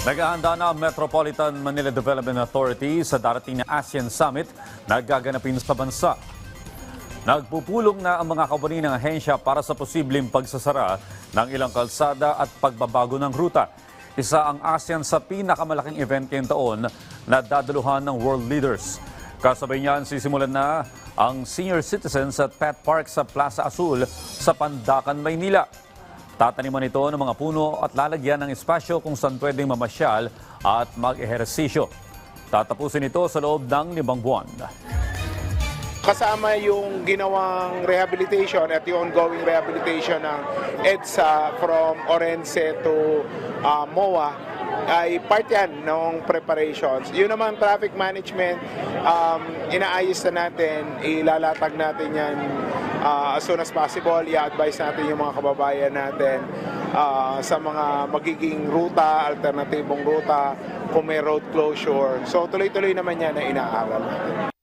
Naghahanda na ang Metropolitan Manila Development Authority sa darating na ASEAN Summit na gaganapin sa bansa. Nagpupulong na ang mga kawani ng ahensya para sa posibleng pagsasara ng ilang kalsada at pagbabago ng ruta. Isa ang ASEAN sa pinakamalaking event ngayong taon na dadaluhan ng world leaders. Kasabay niyan, sisimulan na ang senior citizens at pet park sa Plaza Azul sa Pandacan, Maynila. Tataniman ito ng mga puno at lalagyan ng espasyo kung saan pwedeng mamasyal at mag-ehersisyo. Tatapusin ito sa loob ng 5 buwan. Kasama yung ginawang rehabilitation at yung ongoing rehabilitation ng EDSA from Orense to MOA ay part yan ng preparations. Yun naman traffic management, inaayos na natin, ilalatag natin yan as soon as possible. I-advise natin yung mga kababayan natin sa mga magiging ruta, alternatibong ruta, kung may road closure. So tuloy-tuloy naman yan na inaaral natin.